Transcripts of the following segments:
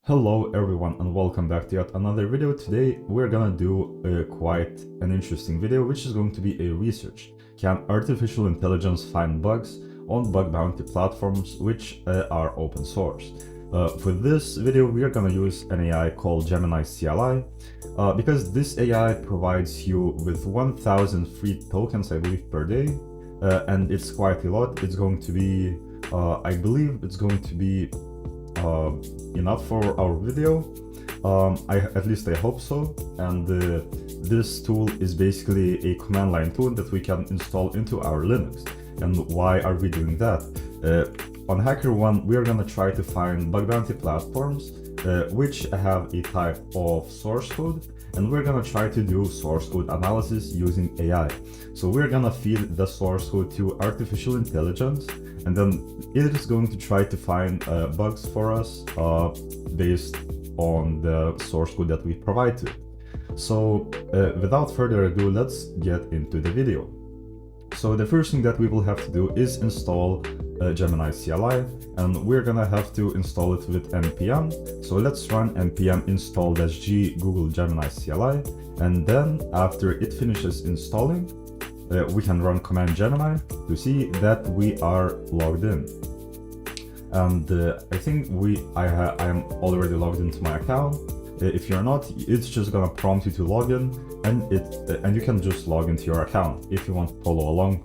Hello everyone and welcome back to yet another video. Today we're gonna do quite an interesting video, which is going to be a research. Can artificial intelligence find bugs on bug bounty platforms which are open source? For this video we are gonna use an AI called Gemini CLI because this AI provides you with 1000 free tokens, I believe, per day, and it's quite a lot. It's going to be, I believe it's going to be enough for our video. At least I hope so. And this tool is basically a command line tool that we can install into our Linux. And why are we doing that? On HackerOne, we are gonna try to find bug bounty platforms which have a type of source code, and we're gonna try to do source code analysis using AI. So we're gonna feed the source code to artificial intelligence, and then it is going to try to find bugs for us based on the source code that we provide to it. So without further ado, let's get into the video. So the first thing that we will have to do is install Gemini CLI, and we're gonna have to install it with npm. So let's run npm install-g Google Gemini CLI, and then after it finishes installing, we can run command Gemini to see that we are logged in. And I think I am already logged into my account. If you're not, it's just gonna prompt you to log in, and you can just log into your account if you want to follow along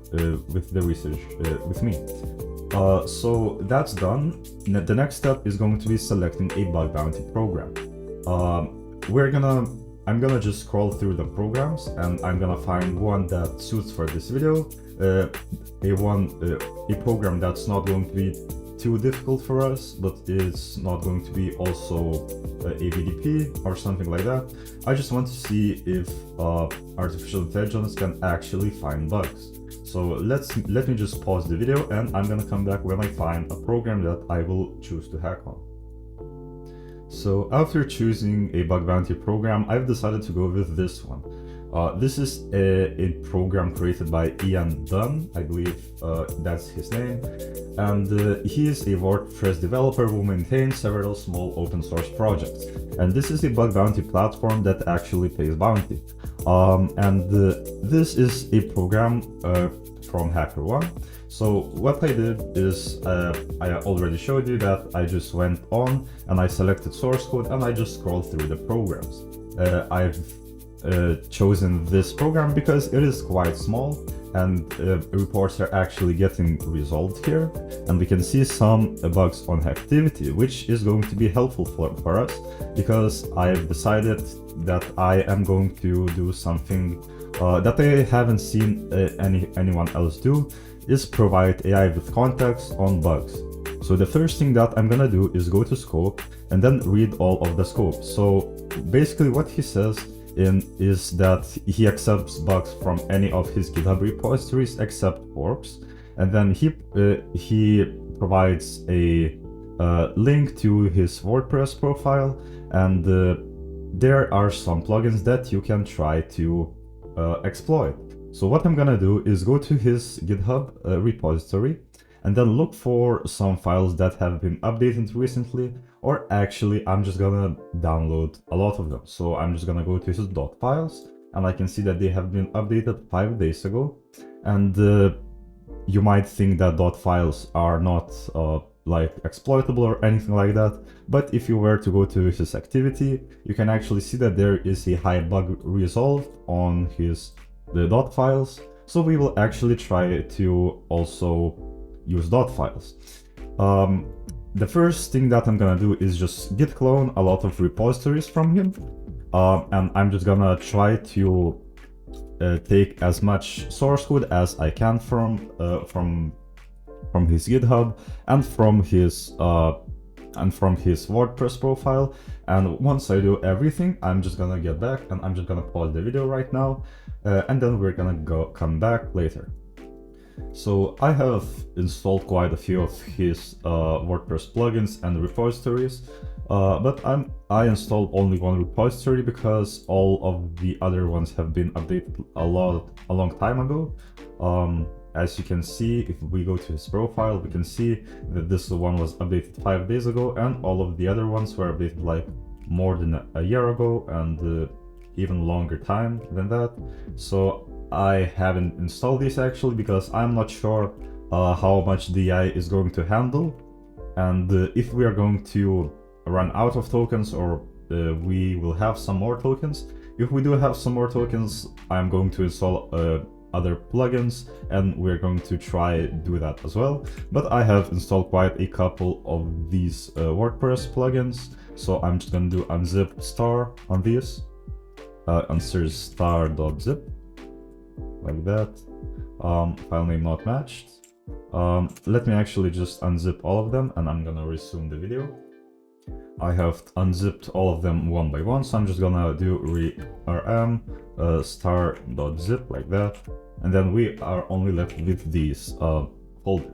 with the research with me. So that's done. The next step is going to be selecting a bug bounty program. I'm gonna just scroll through the programs, and I'm gonna find one that suits for this video. A program that's not going to be too difficult for us, but it's not going to be also a BDP or something like that. I just want to see if artificial intelligence can actually find bugs. So let me just pause the video, and I'm gonna come back when I find a program that I will choose to hack on. So after choosing a bug bounty program, I've decided to go with this one. This is a program created by Ian Dunn, I believe that's his name, and he is a WordPress developer who maintains several small open source projects. And this is a bug bounty platform that actually pays bounty. This is a program from HackerOne. So what I did is, I already showed you that I just went on and I selected source code and I just scrolled through the programs. I've chosen this program because it is quite small, and reports are actually getting resolved here, and we can see some bugs on activity, which is going to be helpful for us, because I've decided that I am going to do something that I haven't seen anyone else do, is provide AI with context on bugs. So the first thing that I'm gonna do is go to scope and then read all of the scope. So basically what he says is that he accepts bugs from any of his GitHub repositories except forks, and then he provides a link to his WordPress profile, and there are some plugins that you can try to exploit. So what I'm gonna do is go to his GitHub repository and then look for some files that have been updated recently, or actually I'm just gonna download a lot of them. So I'm just gonna go to his .files, and I can see that they have been updated 5 days ago. And you might think that .files are not like exploitable or anything like that, but if you were to go to his activity, you can actually see that there is a high bug resolved on the .files. So we will actually try to also use .files. The first thing that I'm gonna do is just git clone a lot of repositories from him, and I'm just gonna try to take as much source code as I can from his GitHub and from his WordPress profile. And once I do everything, I'm just gonna get back, and I'm just gonna pause the video right now, and then we're gonna come back later. So I have installed quite a few of his WordPress plugins and repositories, but I installed only one repository because all of the other ones have been updated a long time ago. as you can see, if we go to his profile, we can see that this one was updated 5 days ago, and all of the other ones were updated like more than a year ago, and even longer time than that. So I haven't installed these actually because I'm not sure how much the AI is going to handle, and if we are going to run out of tokens, or we will have some more tokens. If we do have some more tokens, I'm going to install other plugins, and we're going to try do that as well. But I have installed quite a couple of these WordPress plugins, so I'm just gonna do unzip star on these, unzip star.zip, like that. File name not matched. Let me actually just unzip all of them, and I'm gonna resume the video. I have unzipped all of them one by one, so I'm just gonna do rm star.zip like that, and then we are only left with these folders.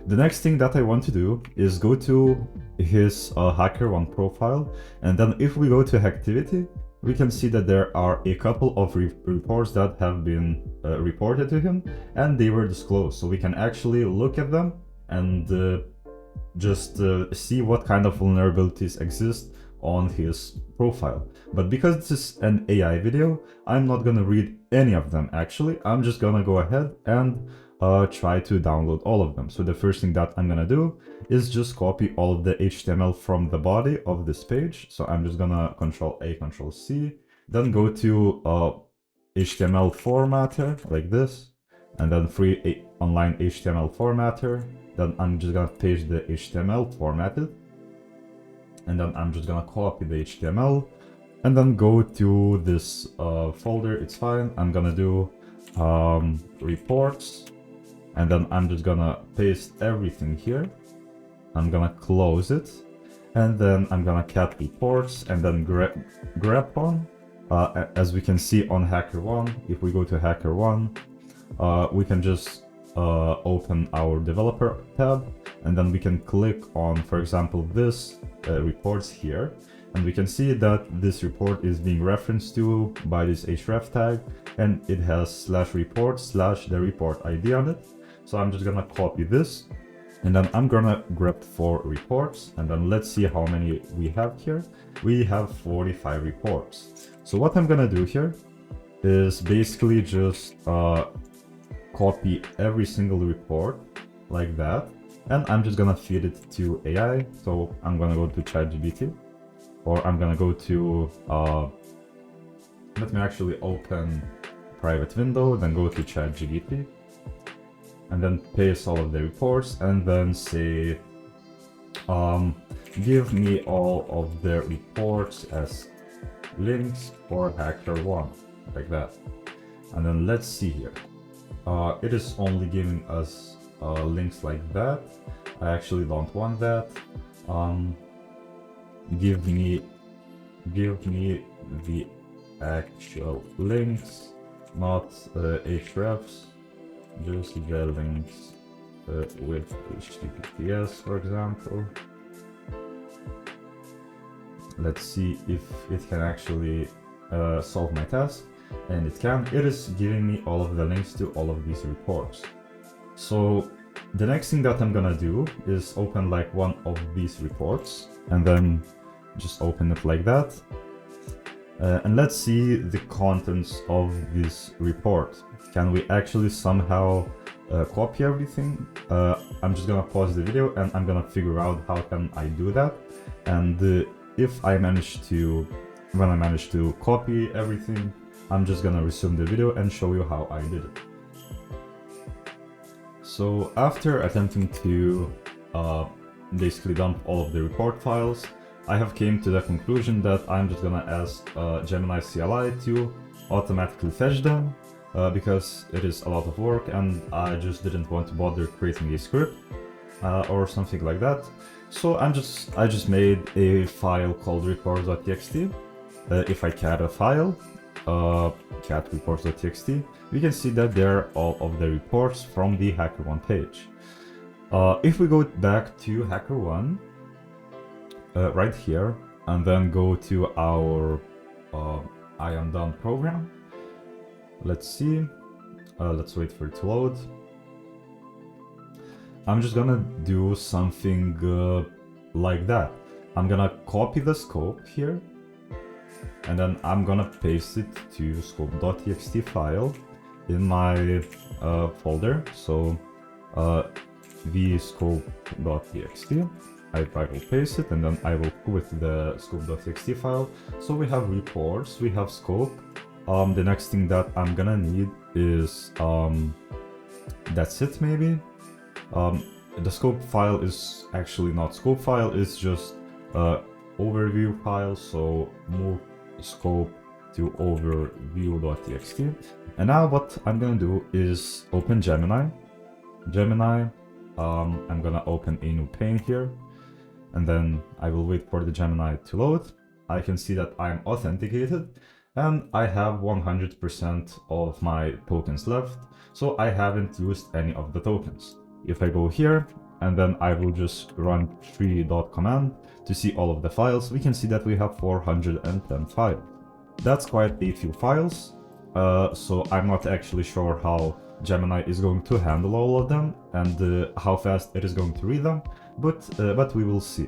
The next thing that I want to do is go to his HackerOne profile, and then if we go to activity, we can see that there are a couple of reports that have been reported to him, and they were disclosed, so we can actually look at them and just see what kind of vulnerabilities exist on his profile. But because this is an AI video, I'm not gonna read any of them actually. I'm just gonna go ahead and try to download all of them. So the first thing that I'm gonna do is just copy all of the HTML from the body of this page. So I'm just gonna Control-A, Control-C, then go to HTML formatter like this, and then free online HTML formatter. Then I'm just gonna paste the HTML formatted, and then I'm just gonna copy the HTML, and then go to this folder. It's fine. I'm gonna do reports, and then I'm just gonna paste everything here. I'm gonna close it, and then I'm gonna cat reports, and then grep on. As we can see on HackerOne, if we go to HackerOne, we can just open our developer tab, and then we can click on, for example, this reports here, and we can see that this report is being referenced to by this href tag, and it has /report/ the report ID on it. So I'm just gonna copy this, and then I'm gonna grep for reports, and then let's see how many we have here. We have 45 reports. So what I'm gonna do here is basically just copy every single report like that, and I'm just gonna feed it to AI. So I'm gonna go to ChatGPT, or I'm gonna go to let me actually open private window, then go to ChatGPT, and then paste all of the reports, and then say give me all of the reports as links for HackerOne, like that. And then let's see here. It is only giving us links like that. I actually don't want that. Give me the actual links, not hrefs, just the links with HTTPS, for example. Let's see if it can actually solve my task. And it can. It is giving me all of the links to all of these reports. So the next thing that I'm gonna do is open like one of these reports, and then just open it like that. And let's see the contents of this report. Can we actually somehow copy everything? I'm just gonna pause the video, and I'm gonna figure out how can I do that. And if I manage to, when I manage to copy everything, I'm just gonna resume the video and show you how I did it. So after attempting to basically dump all of the report files, I have came to the conclusion that I'm just gonna ask Gemini CLI to automatically fetch them, because it is a lot of work and I just didn't want to bother creating a script or something like that. So I just made a file called reports.txt. If I cat a file, cat reports.txt, we can see that there are all of the reports from the HackerOne page. If we go back to HackerOne, right here, and then go to our I am done program, let's see, let's wait for it to load. I'm just gonna do something like that. I'm gonna copy the scope here, and then I'm gonna paste it to scope.txt file in my folder. So vscope.txt. I will paste it, and then I will with the scope.txt file. So we have reports, we have scope. The next thing that I'm gonna need is that's it maybe. The scope file is actually not scope file, it's just overview file. So move scope to overview.txt. And now what I'm gonna do is open Gemini. I'm gonna open a new pane here, and then I will wait for the Gemini to load. I can see that I'm authenticated and I have 100% of my tokens left, so I haven't used any of the tokens. If I go here and then I will just run tree.command to see all of the files, we can see that we have 410 files. That's quite a few files, so I'm not actually sure how Gemini is going to handle all of them and how fast it is going to read them, but we will see.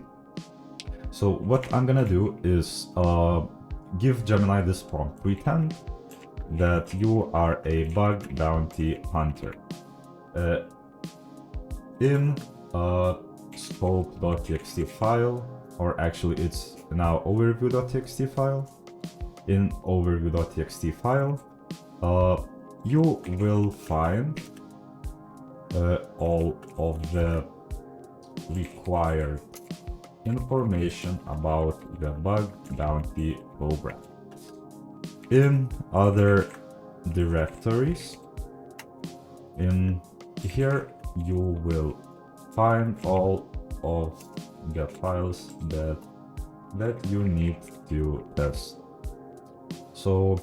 So what I'm gonna do is give Gemini this prompt: pretend that you are a bug bounty hunter. In a scope.txt file, or actually it's now overview.txt file. In overview.txt file, you will find all of the required information about the bug bounty program. In other directories, in here you will find all of the files that you need to test. So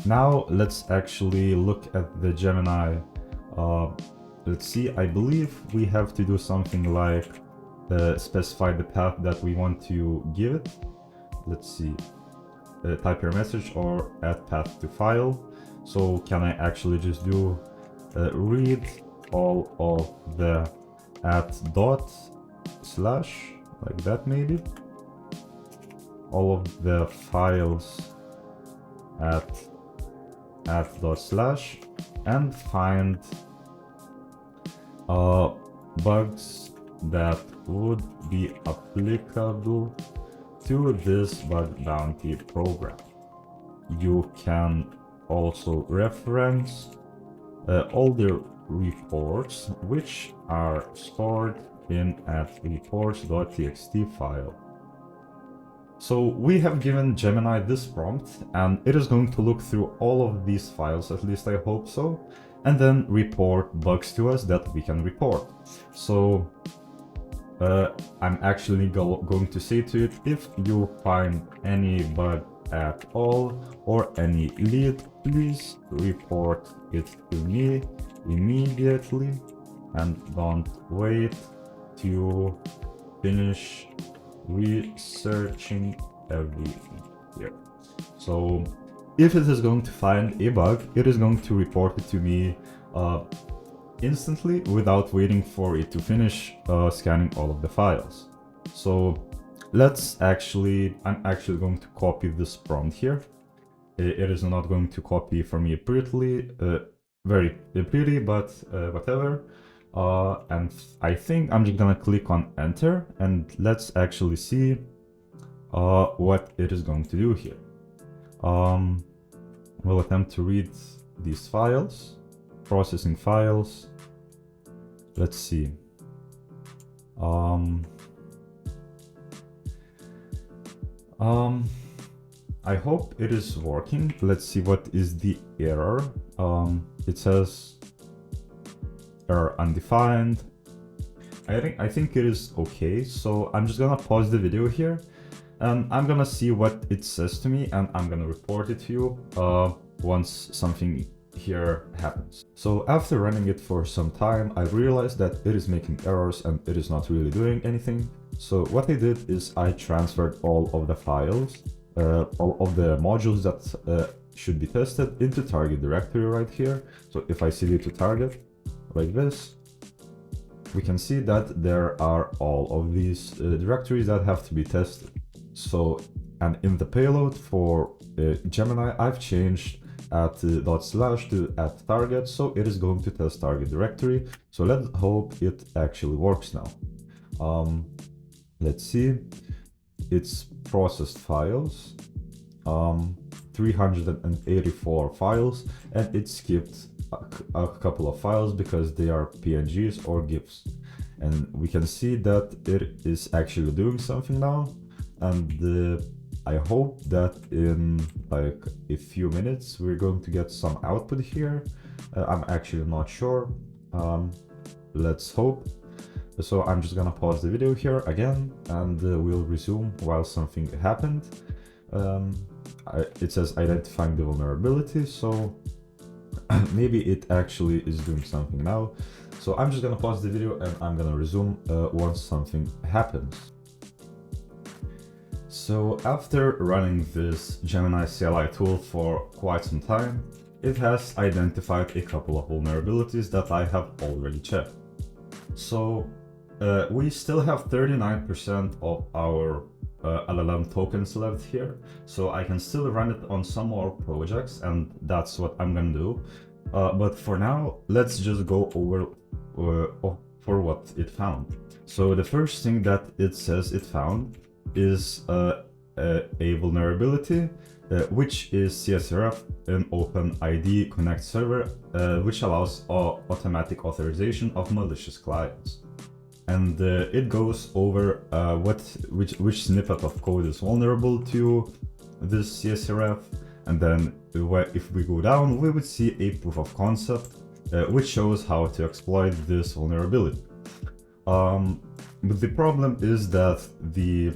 now let's actually look at the Gemini. Let's see, I believe we have to do something like specify the path that we want to give it. Let's see, type your message or add path to file. So can I actually just do read all of the @/ like that maybe? All of the files at @/ and find bugs that would be applicable to this bug bounty program. You can also reference all the reports which are stored in reports.txt file. So we have given Gemini this prompt, and it is going to look through all of these files, at least I hope so, and then report bugs to us that we can report. So I'm actually going to say to it, if you find any bug at all or any lead, please report it to me immediately and don't wait to finish researching everything here. So if it is going to find a bug, it is going to report it to me instantly without waiting for it to finish scanning all of the files. So I'm actually going to copy this prompt here. It is not going to copy for me prettily, very pretty, but whatever. And I think I'm just gonna click on enter, and let's actually see what it is going to do here. We'll attempt to read these files, processing files. Let's see. I hope it is working. Let's see what is the error. It says error undefined. I think it is okay. So I'm just gonna pause the video here and I'm gonna see what it says to me, and I'm gonna report it to you once something here happens. So after running it for some time, I realized that it is making errors and it is not really doing anything. So what I did is I transferred all of the files, all of the modules that should be tested into target directory right here. So if I cd to target like this, we can see that there are all of these directories that have to be tested. So, and in the payload for Gemini, I've changed at // to at target, so it is going to test target directory. So let's hope it actually works now. Let's see. It's processed files, 384 files, and it skipped a couple of files because they are PNGs or GIFs. And we can see that it is actually doing something now. And I hope that in like a few minutes we're going to get some output here. I'm actually not sure. Let's hope. So I'm just gonna pause the video here again, and we'll resume while something happened. It says identifying the vulnerability, so maybe it actually is doing something now. So I'm just gonna pause the video and I'm gonna resume once something happens. So after running this Gemini CLI tool for quite some time, it has identified a couple of vulnerabilities that I have already checked. So we still have 39% of our LLM tokens left here, so I can still run it on some more projects, and that's what I'm gonna do. But for now, let's just go over for what it found. So the first thing that it says it found is a vulnerability, which is CSRF in OpenID Connect server, which allows automatic authorization of malicious clients. And it goes over which snippet of code is vulnerable to this CSRF. And then if we go down, we would see a proof of concept, which shows how to exploit this vulnerability. But the problem is that the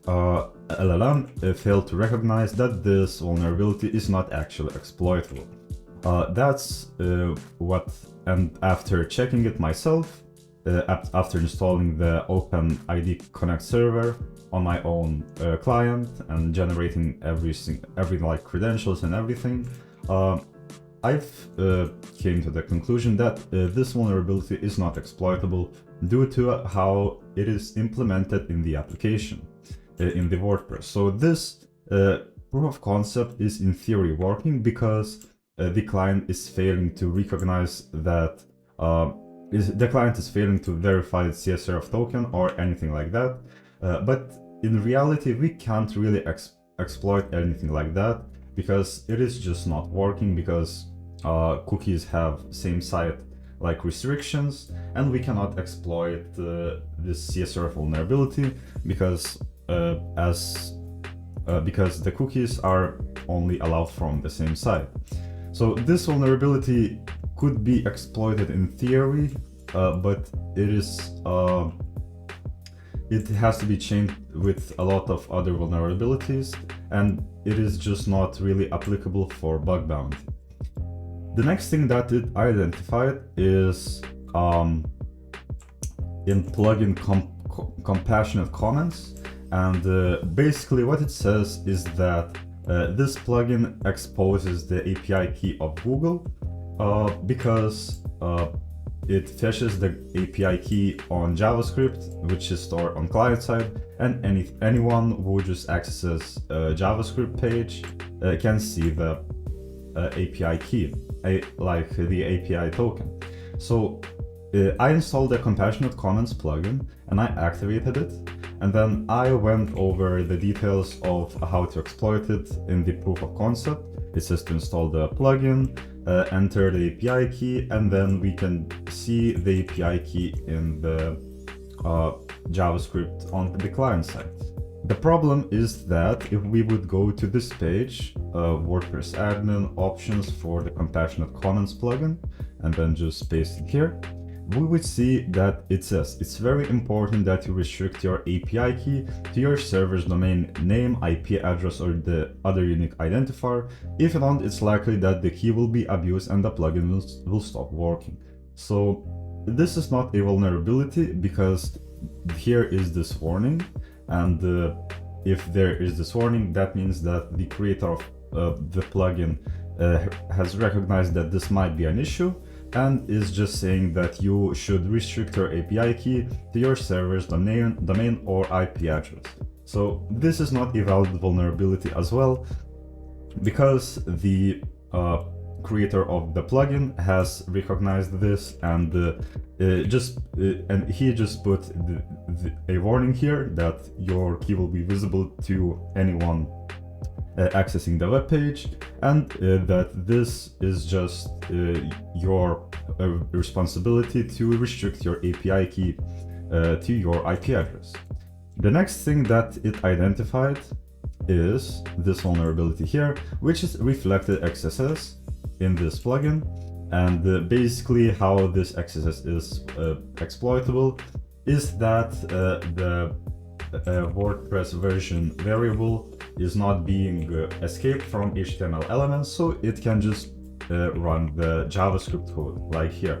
LLM failed to recognize that this vulnerability is not actually exploitable. And after checking it myself, after installing the OpenID Connect server on my own client and generating every like credentials and everything, I've came to the conclusion that this vulnerability is not exploitable due to how it is implemented in the application, in the WordPress. So this proof of concept is in theory working because the client is failing to recognize that the client is failing to verify the CSRF token or anything like that. But in reality, we can't really exploit anything like that because it is just not working, because cookies have same site like restrictions, and we cannot exploit this CSRF vulnerability because because the cookies are only allowed from the same site. So this vulnerability could be exploited in theory, but it has to be chained with a lot of other vulnerabilities, and it is just not really applicable for bug bounty. The next thing that it identified is in plugin compassionate comments, and basically what it says is that this plugin exposes the API key of Google because it fetches the API key on JavaScript, which is stored on client side, and anyone who just accesses a JavaScript page can see the API key, like the API token. So I installed the compassionate comments plugin and I activated it, and then I went over the details of how to exploit it in the proof of concept. It says to install the plugin, enter the API key, and then we can see the API key in the JavaScript on the client side. The problem is that if we would go to this page, WordPress admin options for the compassionate comments plugin, and then just paste it here, we would see that it says it's very important that you restrict your API key to your server's domain name, IP address, or the other unique identifier. If not, it's likely that the key will be abused and the plugin will stop working. So this is not a vulnerability because here is this warning, and if there is this warning, that means that the creator of the plugin has recognized that this might be an issue, and is just saying that you should restrict your API key to your server's domain or IP address. So this is not a valid vulnerability as well, because the creator of the plugin has recognized this, and he just put a warning here that your key will be visible to anyone accessing the web page, and that this is just your responsibility to restrict your API key to your IP address. The next thing that it identified is this vulnerability here, which is reflected XSS in this plugin. And basically how this XSS is exploitable is that the WordPress version variable is not being escaped from HTML elements, so it can just run the JavaScript code like here.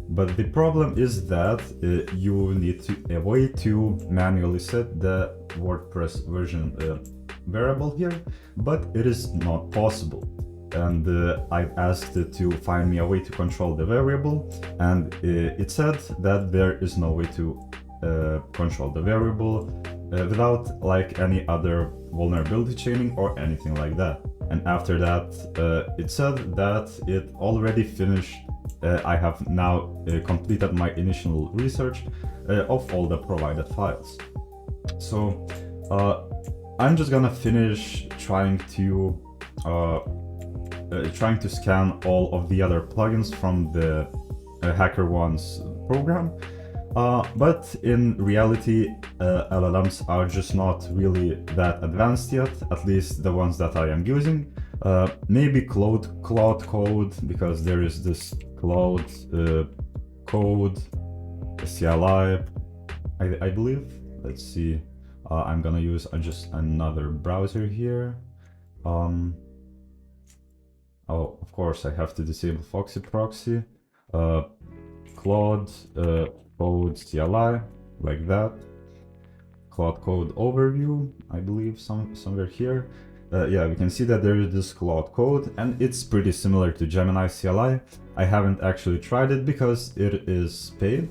But the problem is that you need a way to manually set the WordPress version variable here, but it is not possible. And I've asked it to find me a way to control the variable, and it said that there is no way to control the variable without like any other vulnerability chaining or anything like that. And after that, it said that it already finished. I have now completed my initial research of all the provided files. So I'm just gonna finish trying to scan all of the other plugins from the HackerOne's program. But in reality, LLMs are just not really that advanced yet, at least the ones that I am using. Maybe Claude Code, because there is this Claude Code CLI, I believe. Let's see. I'm gonna use just another browser here. Oh, of course, I have to disable Foxy Proxy. Claude Code CLI, like that. Claude Code Overview, I believe, somewhere here. Yeah, we can see that there is this Claude Code, and it's pretty similar to Gemini CLI. I haven't actually tried it because it is paid,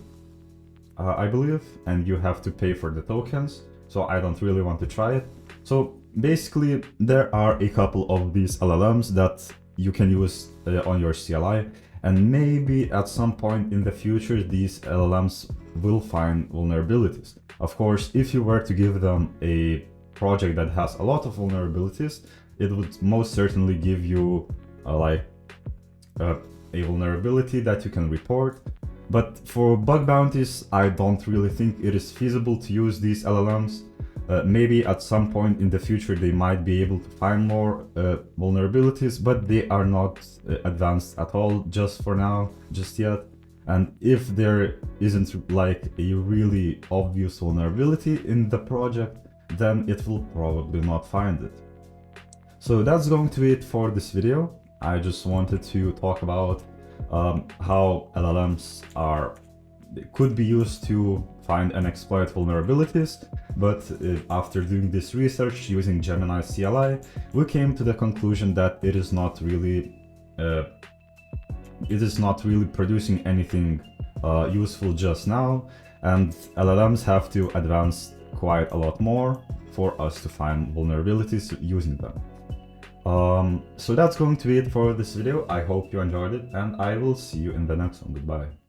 I believe, and you have to pay for the tokens, so I don't really want to try it. So basically, there are a couple of these LLMs that you can use on your CLI, and maybe at some point in the future these LLMs will find vulnerabilities. Of course, if you were to give them a project that has a lot of vulnerabilities, it would most certainly give you a vulnerability that you can report. But for bug bounties, I don't really think it is feasible to use these LLMs. Maybe at some point in the future they might be able to find more vulnerabilities, but they are not advanced at all just for now, just yet. And if there isn't like a really obvious vulnerability in the project, then it will probably not find it. So that's going to be it for this video. I just wanted to talk about how LLMs could be used to find and exploit vulnerabilities, but after doing this research using Gemini CLI, we came to the conclusion that it is not really producing anything useful just now, and LLMs have to advance quite a lot more for us to find vulnerabilities using them. So that's going to be it for this video. I hope you enjoyed it, and I will see you in the next one. Goodbye.